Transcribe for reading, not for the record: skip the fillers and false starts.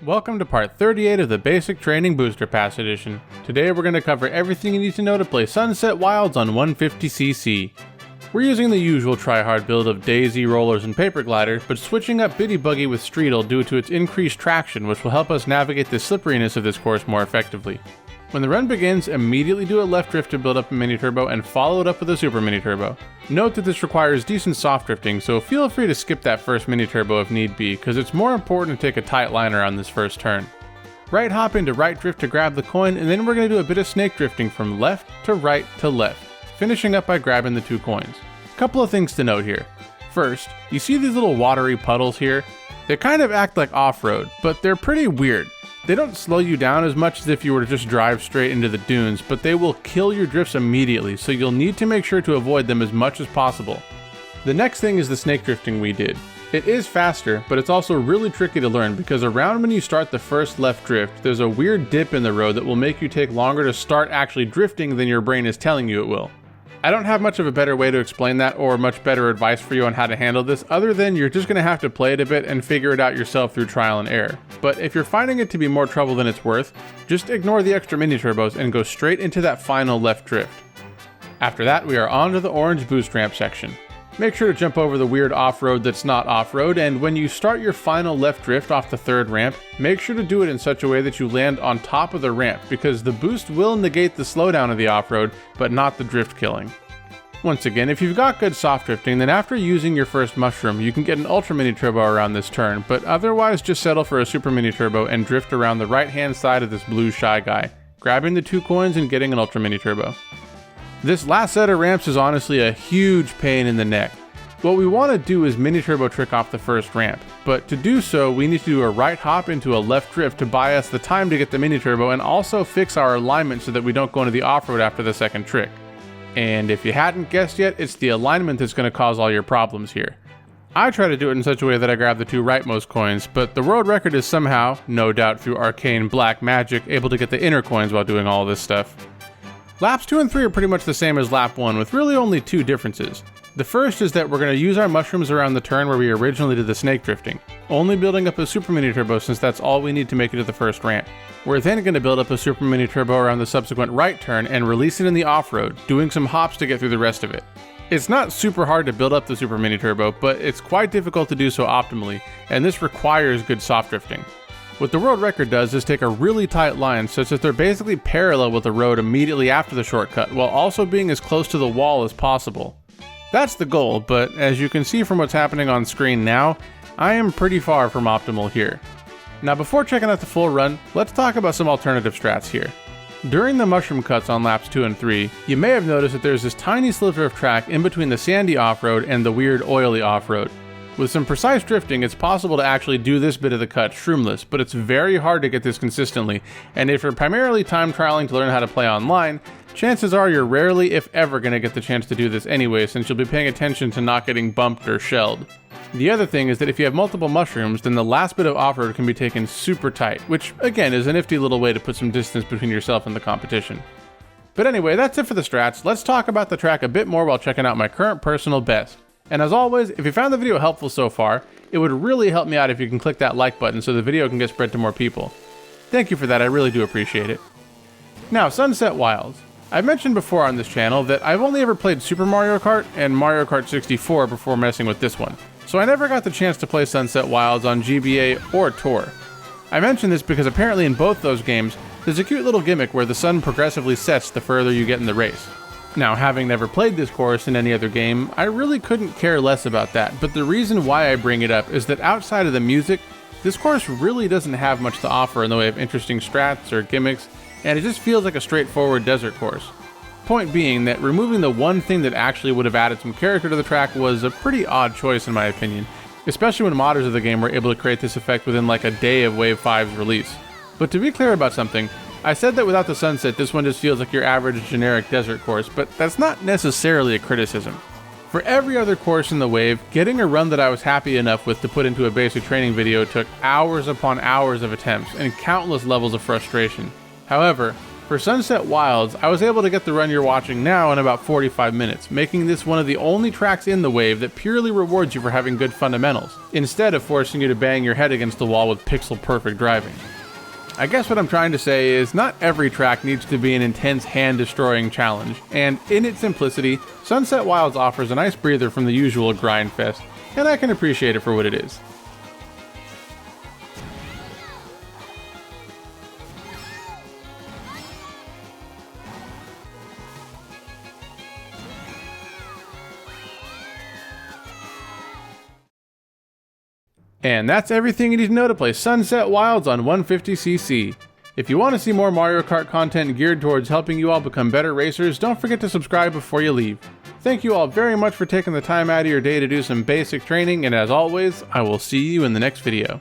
Welcome to part 38 of the Basic Training Booster Pass Edition. Today we're going to cover everything you need to know to play Sunset Wilds on 150cc. We're using the usual try-hard build of Daisy, Rollers, and Paper Glider, but switching up Biddy Buggy with Streetle due to its increased traction, which will help us navigate the slipperiness of this course more effectively. When the run begins, immediately do a left drift to build up a mini turbo and follow it up with a super mini turbo. Note that this requires decent soft drifting, so feel free to skip that first mini turbo if need be, because it's more important to take a tight liner on this first turn. Right hop into right drift to grab the coin, and then we're going to do a bit of snake drifting from left to right to left, finishing up by grabbing the 2 coins. Couple of things to note here. First, you see these little watery puddles here? They kind of act like off-road, but they're pretty weird. They don't slow you down as much as if you were to just drive straight into the dunes, but they will kill your drifts immediately, so you'll need to make sure to avoid them as much as possible. The next thing is the snake drifting we did. It is faster, but it's also really tricky to learn because around when you start the first left drift, there's a weird dip in the road that will make you take longer to start actually drifting than your brain is telling you it will. I don't have much of a better way to explain that or much better advice for you on how to handle this other than you're just going to have to play it a bit and figure it out yourself through trial and error. But if you're finding it to be more trouble than it's worth, just ignore the extra mini turbos and go straight into that final left drift. After that, we are on to the orange boost ramp section. Make sure to jump over the weird off-road that's not off-road, and when you start your final left drift off the third ramp, make sure to do it in such a way that you land on top of the ramp, because the boost will negate the slowdown of the off-road, but not the drift killing. Once again, if you've got good soft drifting, then after using your first mushroom, you can get an ultra mini turbo around this turn, but otherwise just settle for a super mini turbo and drift around the right-hand side of this blue shy guy, grabbing the 2 coins and getting an ultra mini turbo. This last set of ramps is honestly a huge pain in the neck. What we want to do is mini turbo trick off the first ramp, but to do so we need to do a right hop into a left drift to buy us the time to get the mini turbo and also fix our alignment so that we don't go into the off-road after the second trick. And if you hadn't guessed yet, it's the alignment that's going to cause all your problems here. I try to do it in such a way that I grab the 2 rightmost coins, but the world record is somehow, no doubt through arcane black magic, able to get the inner coins while doing all this stuff. Laps 2 and 3 are pretty much the same as lap 1, with really only 2 differences. The first is that we're going to use our mushrooms around the turn where we originally did the snake drifting, only building up a super mini turbo since that's all we need to make it to the first ramp. We're then going to build up a super mini turbo around the subsequent right turn and release it in the off-road, doing some hops to get through the rest of it. It's not super hard to build up the super mini turbo, but it's quite difficult to do so optimally, and this requires good soft drifting. What the world record does is take a really tight line such that they're basically parallel with the road immediately after the shortcut, while also being as close to the wall as possible. That's the goal, but as you can see from what's happening on screen now, I am pretty far from optimal here. Now before checking out the full run, let's talk about some alternative strats here. During the mushroom cuts on laps 2 and 3, you may have noticed that there's this tiny sliver of track in between the sandy off-road and the weird oily off-road. With some precise drifting, it's possible to actually do this bit of the cut shroomless, but it's very hard to get this consistently, and if you're primarily time trialing to learn how to play online, chances are you're rarely, if ever, going to get the chance to do this anyway, since you'll be paying attention to not getting bumped or shelled. The other thing is that if you have multiple mushrooms, then the last bit of off-road can be taken super tight, which again is a nifty little way to put some distance between yourself and the competition. But anyway, that's it for the strats. Let's talk about the track a bit more while checking out my current personal best. And as always, if you found the video helpful so far, it would really help me out if you can click that like button so the video can get spread to more people. Thank you for that, I really do appreciate it. Now, Sunset Wilds. I've mentioned before on this channel that I've only ever played Super Mario Kart and Mario Kart 64 before messing with this one, so I never got the chance to play Sunset Wilds on GBA or Tour. I mention this because apparently in both those games, there's a cute little gimmick where the sun progressively sets the further you get in the race. Now, having never played this course in any other game, I really couldn't care less about that, but the reason why I bring it up is that outside of the music, this course really doesn't have much to offer in the way of interesting strats or gimmicks, and it just feels like a straightforward desert course. Point being that removing the one thing that actually would have added some character to the track was a pretty odd choice in my opinion, especially when modders of the game were able to create this effect within like a day of Wave 5's release. But to be clear about something, I said that without the sunset, this one just feels like your average generic desert course, but that's not necessarily a criticism. For every other course in the Wave, getting a run that I was happy enough with to put into a basic training video took hours upon hours of attempts and countless levels of frustration. However, For Sunset Wilds, I was able to get the run you're watching now in about 45 minutes, making this one of the only tracks in the wave that purely rewards you for having good fundamentals, instead of forcing you to bang your head against the wall with pixel-perfect driving. I guess what I'm trying to say is not every track needs to be an intense hand-destroying challenge, and in its simplicity, Sunset Wilds offers a nice breather from the usual grind fest, and I can appreciate it for what it is. And that's everything you need to know to play Sunset Wilds on 150cc. If you want to see more Mario Kart content geared towards helping you all become better racers, don't forget to subscribe before you leave. Thank you all very much for taking the time out of your day to do some basic training, and as always, I will see you in the next video.